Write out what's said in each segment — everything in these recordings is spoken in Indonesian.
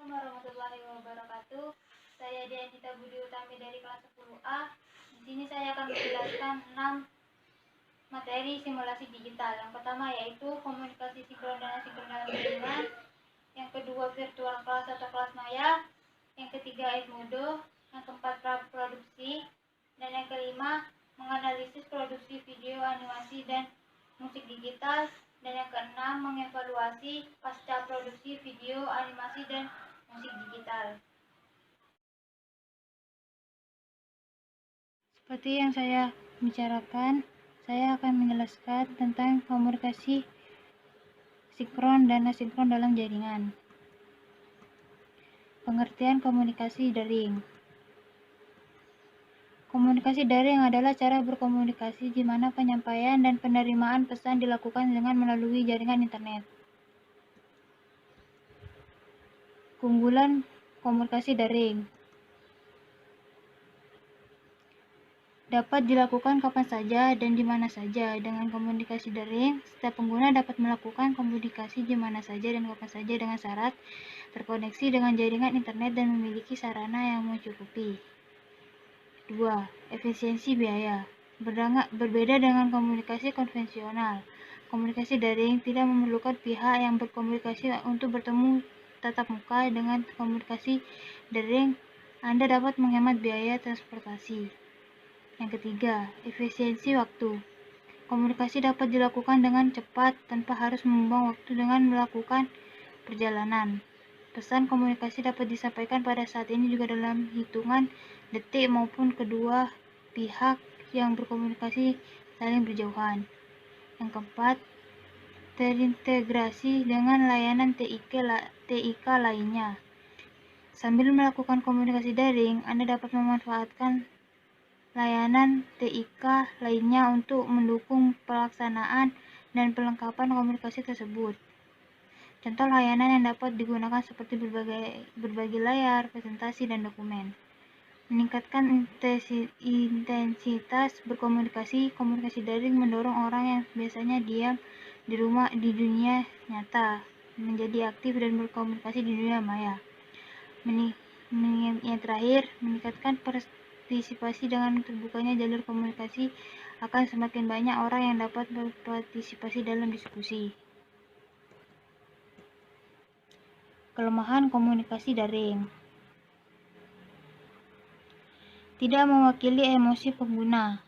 Assalamualaikum warahmatullahi wabarakatuh. Saya Dianita Budi Utami dari kelas 10A. Di sini saya akan menjelaskan 6 materi simulasi digital. Yang pertama yaitu komunikasi sinkron dan asinkron dalam jaringan. Yang kedua virtual class atau kelas maya. Yang ketiga Edmodo. Yang keempat produksi. Dan yang kelima menganalisis produksi video, animasi, dan musik digital. Dan yang keenam mengevaluasi pasca produksi video, animasi, dan musik digital. Seperti yang saya bicarakan, saya akan menjelaskan tentang komunikasi sinkron dan asinkron dalam jaringan. Pengertian komunikasi daring. Komunikasi daring adalah cara berkomunikasi di mana penyampaian dan penerimaan pesan dilakukan dengan melalui jaringan internet. Keunggulan komunikasi daring dapat dilakukan kapan saja dan di mana saja. Dengan komunikasi daring, setiap pengguna dapat melakukan komunikasi di mana saja dan kapan saja dengan syarat terkoneksi dengan jaringan internet dan memiliki sarana yang mencukupi. 2. Efisiensi biaya. Berbeda dengan komunikasi konvensional, komunikasi daring tidak memerlukan pihak yang berkomunikasi untuk bertemu tatap muka. Dengan komunikasi daring, Anda dapat menghemat biaya transportasi. Yang ketiga, efisiensi waktu. Komunikasi dapat dilakukan dengan cepat tanpa harus membuang waktu dengan melakukan perjalanan. Pesan komunikasi dapat disampaikan pada saat ini juga dalam hitungan detik maupun kedua pihak yang berkomunikasi saling berjauhan. Yang keempat, terintegrasi dengan layanan TIK lainnya. Sambil melakukan komunikasi daring, Anda dapat memanfaatkan layanan TIK lainnya untuk mendukung pelaksanaan dan perlengkapan komunikasi tersebut. Contoh layanan yang dapat digunakan seperti berbagi layar, presentasi, dan dokumen. Meningkatkan intensitas berkomunikasi. Komunikasi daring mendorong orang yang biasanya diam di rumah di dunia nyata menjadi aktif dan berkomunikasi di dunia maya. Yang terakhir, meningkatkan partisipasi. Dengan terbukanya jalur komunikasi, akan semakin banyak orang yang dapat berpartisipasi dalam diskusi. Kelemahan komunikasi daring. Tidak mewakili emosi pengguna.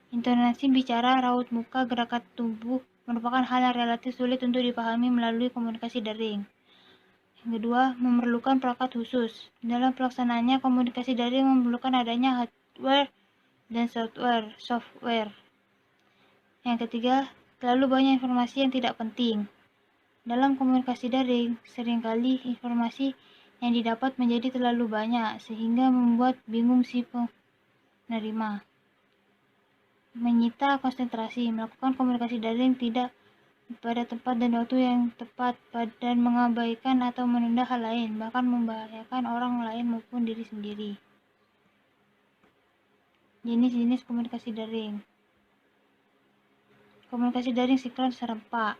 Intonasi bicara, raut muka, gerakan tubuh merupakan hal yang relatif sulit untuk dipahami melalui komunikasi daring. Yang kedua, memerlukan perangkat khusus. Dalam pelaksanaannya, komunikasi daring memerlukan adanya hardware dan software. Yang ketiga, terlalu banyak informasi yang tidak penting. Dalam komunikasi daring, seringkali informasi yang didapat menjadi terlalu banyak sehingga membuat bingung si penerima. Menyita konsentrasi. Melakukan komunikasi daring tidak pada tempat dan waktu yang tepat dan mengabaikan atau menunda hal lain, bahkan membahayakan orang lain maupun diri sendiri. Jenis-jenis komunikasi daring. Komunikasi daring sinkron serempak.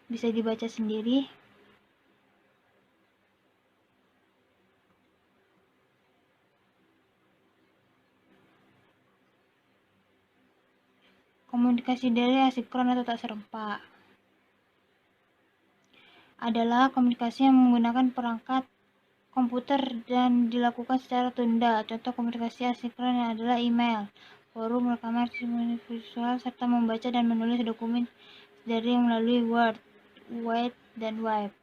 Bisa dibaca sendiri. Komunikasi daring asinkron atau tak serempak adalah komunikasi yang menggunakan perangkat komputer dan dilakukan secara tunda. Contoh komunikasi asinkron adalah email, forum, rekaman visual, serta membaca dan menulis dokumen daring melalui Word, dan Web.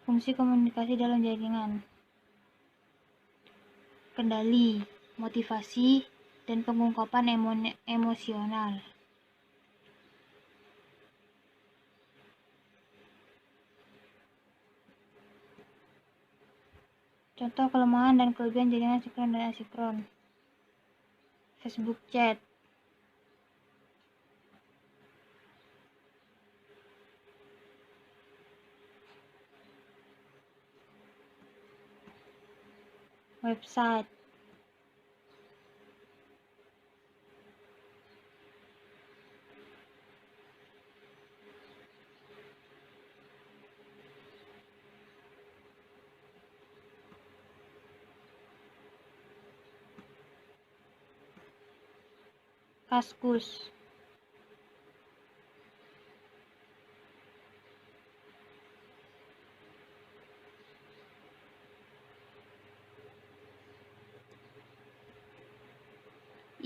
Fungsi komunikasi dalam jaringan. Kendali, motivasi, dan pengungkapan emosional. Contoh kelemahan dan kelebihan jaringan sinkron dan asinkron. Facebook chat. Website. Kaskus.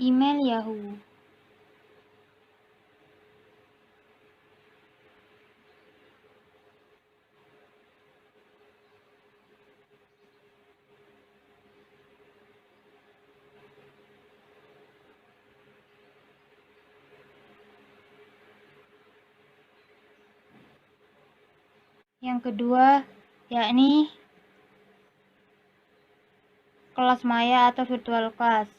Email Yahoo. Yang kedua yakni kelas maya atau virtual class.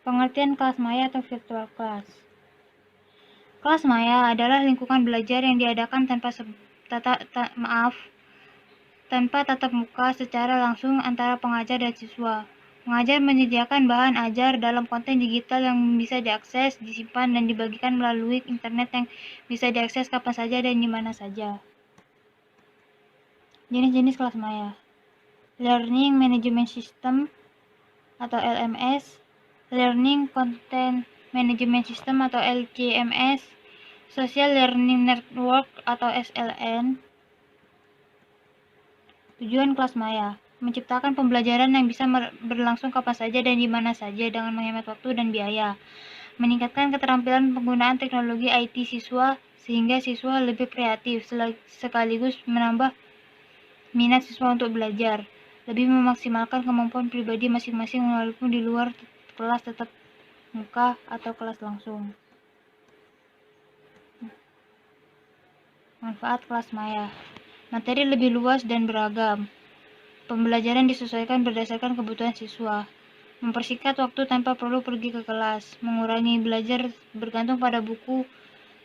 Pengertian kelas maya atau virtual class. Kelas maya adalah lingkungan belajar yang diadakan tanpa tatap muka secara langsung antara pengajar dan siswa. Pengajar menyediakan bahan ajar dalam konten digital yang bisa diakses, disimpan, dan dibagikan melalui internet yang bisa diakses kapan saja dan di mana saja. Jenis-jenis kelas maya. Learning Management System atau LMS, Learning Content Management System atau LCMS, Social Learning Network atau SLN. Tujuan kelas maya: menciptakan pembelajaran yang bisa berlangsung kapan saja dan di mana saja dengan menghemat waktu dan biaya. Meningkatkan keterampilan penggunaan teknologi IT siswa sehingga siswa lebih kreatif, sekaligus menambah minat siswa untuk belajar. Lebih memaksimalkan kemampuan pribadi masing-masing walaupun di luar kelas tatap muka atau kelas langsung. Manfaat kelas maya: materi lebih luas dan beragam. Pembelajaran disesuaikan berdasarkan kebutuhan siswa. Mempersingkat waktu tanpa perlu pergi ke kelas. Mengurangi belajar bergantung pada buku,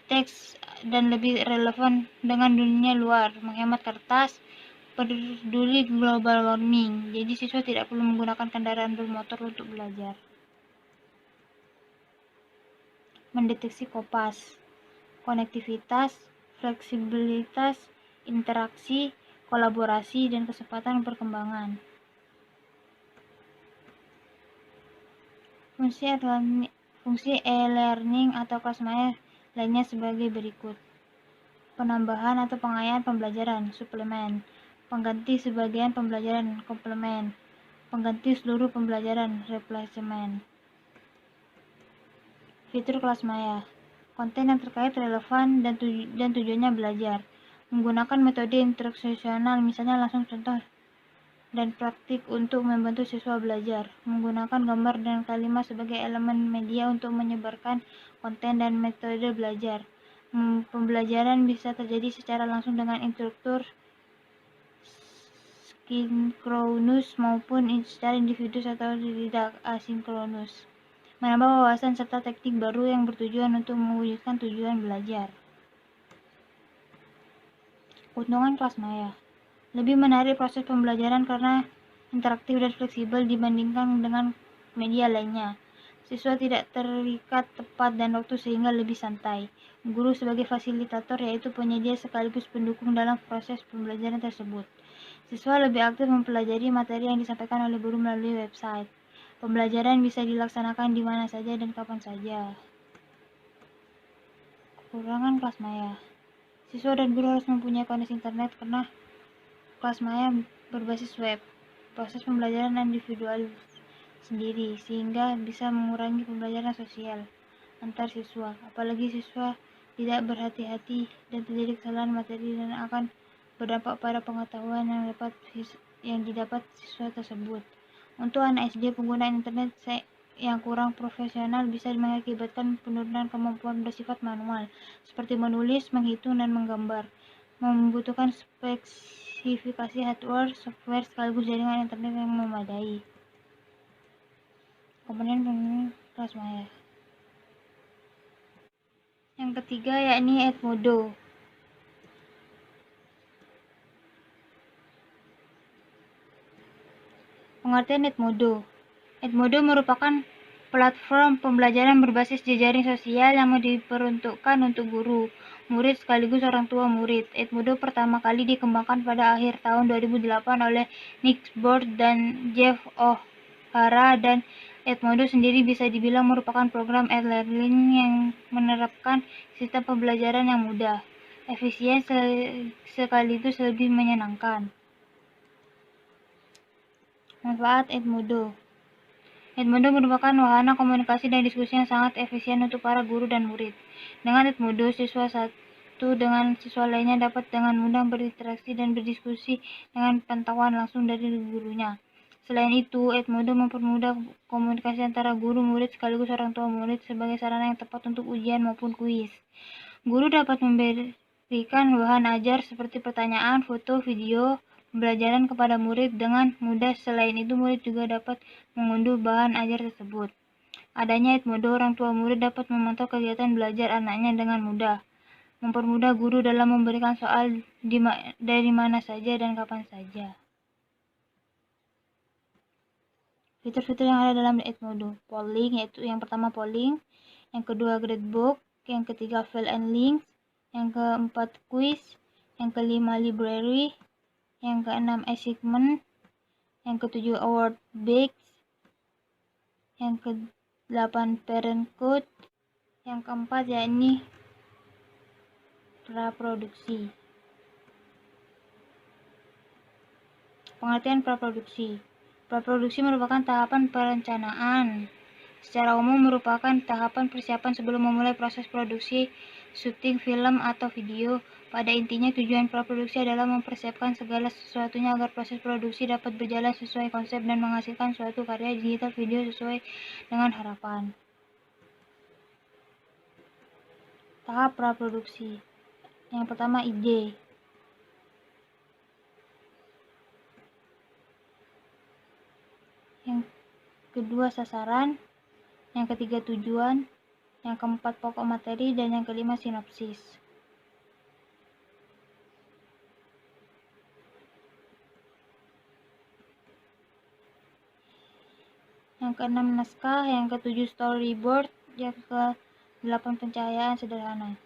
teks, dan lebih relevan dengan dunia luar. Menghemat kertas. Peduli global warming. Jadi siswa tidak perlu menggunakan kendaraan bermotor untuk belajar. Mendeteksi kopas. Konektivitas, fleksibilitas, interaksi, kolaborasi, dan kesempatan perkembangan. Fungsi e-learning atau kelas maya lainnya sebagai berikut. Penambahan atau pengayaan pembelajaran, suplemen. Pengganti sebagian pembelajaran, komplement. Pengganti seluruh pembelajaran, replacement. Fitur kelas maya. Konten yang terkait relevan dan tujuannya belajar. Menggunakan metode instruksional, misalnya langsung contoh dan praktik untuk membantu siswa belajar. Menggunakan gambar dan kalimat sebagai elemen media untuk menyebarkan konten dan metode belajar. Pembelajaran bisa terjadi secara langsung dengan instruktur sinkronus maupun secara individu atau tidak asinkronus. Menambah wawasan serta teknik baru yang bertujuan untuk mewujudkan tujuan belajar. Keuntungan kelas maya: lebih menarik proses pembelajaran karena interaktif dan fleksibel dibandingkan dengan media lainnya. Siswa tidak terikat tepat dan waktu sehingga lebih santai. Guru sebagai fasilitator yaitu penyedia sekaligus pendukung dalam proses pembelajaran tersebut. Siswa lebih aktif mempelajari materi yang disampaikan oleh guru melalui website. Pembelajaran bisa dilaksanakan di mana saja dan kapan saja. Kekurangan kelas maya: siswa dan guru harus mempunyai koneksi internet karena kelas maya berbasis web. Proses pembelajaran individual sendiri sehingga bisa mengurangi pembelajaran sosial antar siswa. Apalagi siswa tidak berhati-hati dan terjadi kesalahan materi dan akan berdampak pada pengetahuan yang didapat siswa tersebut. Untuk anak SD, penggunaan internet yang kurang profesional bisa mengakibatkan penurunan kemampuan bersifat manual, seperti menulis, menghitung, dan menggambar. Membutuhkan spesifikasi hardware, software, sekaligus jaringan internet yang memadai. Komponen kelas maya. Yang ketiga yakni Edmodo. Pengertian Edmodo. Edmodo merupakan platform pembelajaran berbasis jejaring sosial yang diperuntukkan untuk guru, murid sekaligus orang tua murid. Edmodo pertama kali dikembangkan pada akhir tahun 2008 oleh Nick Bord dan Jeff O'Hara, dan Edmodo sendiri bisa dibilang merupakan program e-learning yang menerapkan sistem pembelajaran yang mudah, efisien, sekaligus lebih menyenangkan. Manfaat Edmodo. Edmodo merupakan wahana komunikasi dan diskusi yang sangat efisien untuk para guru dan murid. Dengan Edmodo, siswa satu dengan siswa lainnya dapat dengan mudah berinteraksi dan berdiskusi dengan pantauan langsung dari gurunya. Selain itu, Edmodo mempermudah komunikasi antara guru murid sekaligus orang tua murid sebagai sarana yang tepat untuk ujian maupun kuis. Guru dapat memberikan bahan ajar seperti pertanyaan, foto, video, pembelajaran kepada murid dengan mudah. Selain itu, murid juga dapat mengunduh bahan ajar tersebut. Adanya Edmodo, orang tua murid dapat memantau kegiatan belajar anaknya dengan mudah, mempermudah guru dalam memberikan soal dari mana saja dan kapan saja. Fitur-fitur yang ada dalam Edmodo: polling, yaitu yang pertama polling, yang kedua gradebook, yang ketiga file and links, yang keempat quiz, yang kelima library, yang keenam assignment, yang ketujuh award bags, yang ke-8 parent code, yang keempat yakni praproduksi. Pengertian praproduksi. Praproduksi merupakan tahapan perencanaan. Secara umum merupakan tahapan persiapan sebelum memulai proses produksi, syuting film atau video. Pada intinya, tujuan praproduksi adalah mempersiapkan segala sesuatunya agar proses produksi dapat berjalan sesuai konsep dan menghasilkan suatu karya digital video sesuai dengan harapan. Tahap praproduksi. Yang pertama, ide. Yang kedua, sasaran. Yang ketiga, tujuan. Yang keempat, pokok materi. Dan yang kelima, sinopsis. Yang keenam, naskah. Yang ketujuh, storyboard. Yang ke-8, pencahayaan sederhana.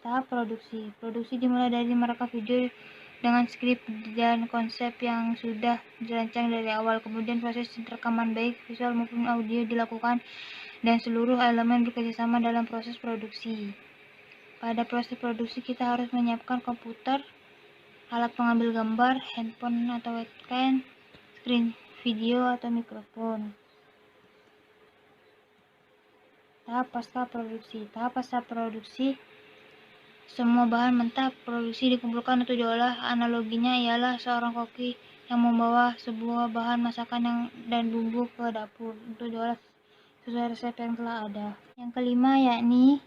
Tahap produksi. Produksi dimulai dari merekam video dengan skrip dan konsep yang sudah dirancang dari awal. Kemudian proses rekaman baik visual maupun audio dilakukan dan seluruh elemen bekerjasama dalam proses produksi. Pada proses produksi kita harus menyiapkan komputer, alat pengambil gambar, handphone atau webcam, screen video atau mikrofon. Tahap pasca produksi. Tahap pasca produksi, semua bahan mentah produksi dikumpulkan untuk diolah. Analoginya ialah seorang koki yang membawa sebuah bahan masakan dan bumbu ke dapur untuk diolah sesuai resep yang telah ada. Yang kelima yakni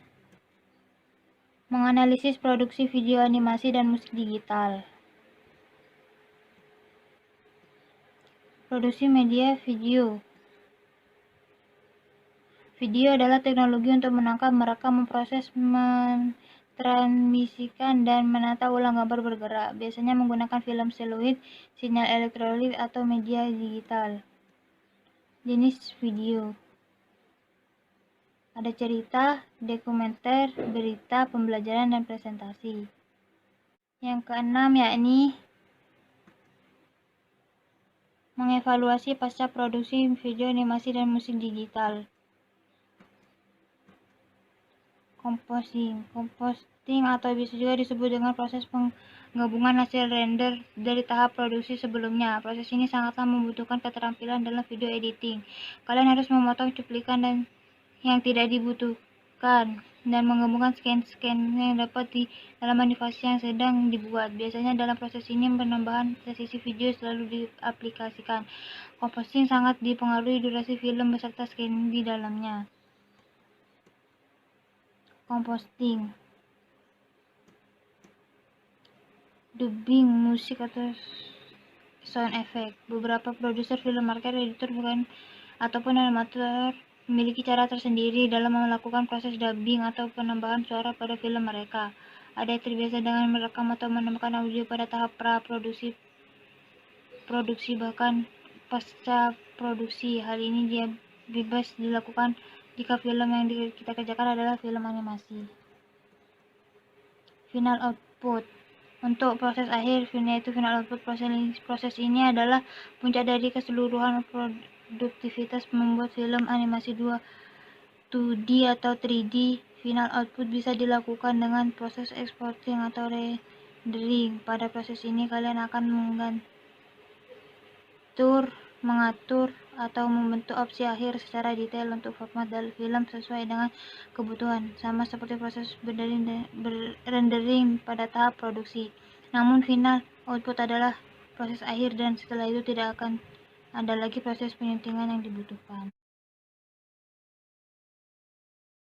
menganalisis produksi video animasi dan musik digital. Produksi media video. Video adalah teknologi untuk menangkap, merekam, memproses, transmisikan dan menata ulang gambar bergerak, biasanya menggunakan film seluloid, sinyal elektronik atau media digital. Jenis video. Ada cerita, dokumenter, berita, pembelajaran, dan presentasi. Yang keenam yakni mengevaluasi pasca produksi video animasi dan musik digital. Composting atau bisa juga disebut dengan proses penggabungan hasil render dari tahap produksi sebelumnya. Proses ini sangatlah membutuhkan keterampilan dalam video editing. Kalian harus memotong cuplikan dan yang tidak dibutuhkan dan menggabungkan scan yang dapat di dalam animasi yang sedang dibuat. Biasanya dalam proses ini penambahan sesi video selalu diaplikasikan. Composting sangat dipengaruhi durasi film beserta scan di dalamnya. Composting, dubbing, musik atau sound effect. Beberapa produser film, marketer, editor ataupun animator memiliki cara tersendiri dalam melakukan proses dubbing atau penambahan suara pada film mereka. Ada yang terbiasa dengan merekam atau menambahkan audio pada tahap pra-produksi, produksi, bahkan pasca produksi. Hal ini dia bebas dilakukan jika film yang kita kerjakan adalah film animasi. final output. Untuk proses akhir, yaitu final output, proses ini adalah puncak dari keseluruhan produktivitas membuat film animasi 2D atau 3D. Final output bisa dilakukan dengan proses exporting atau rendering. Pada proses ini, kalian akan mengatur atau membentuk opsi akhir secara detail untuk format film sesuai dengan kebutuhan, sama seperti proses rendering pada tahap produksi. Namun final output adalah proses akhir dan setelah itu tidak akan ada lagi proses penyuntingan yang dibutuhkan.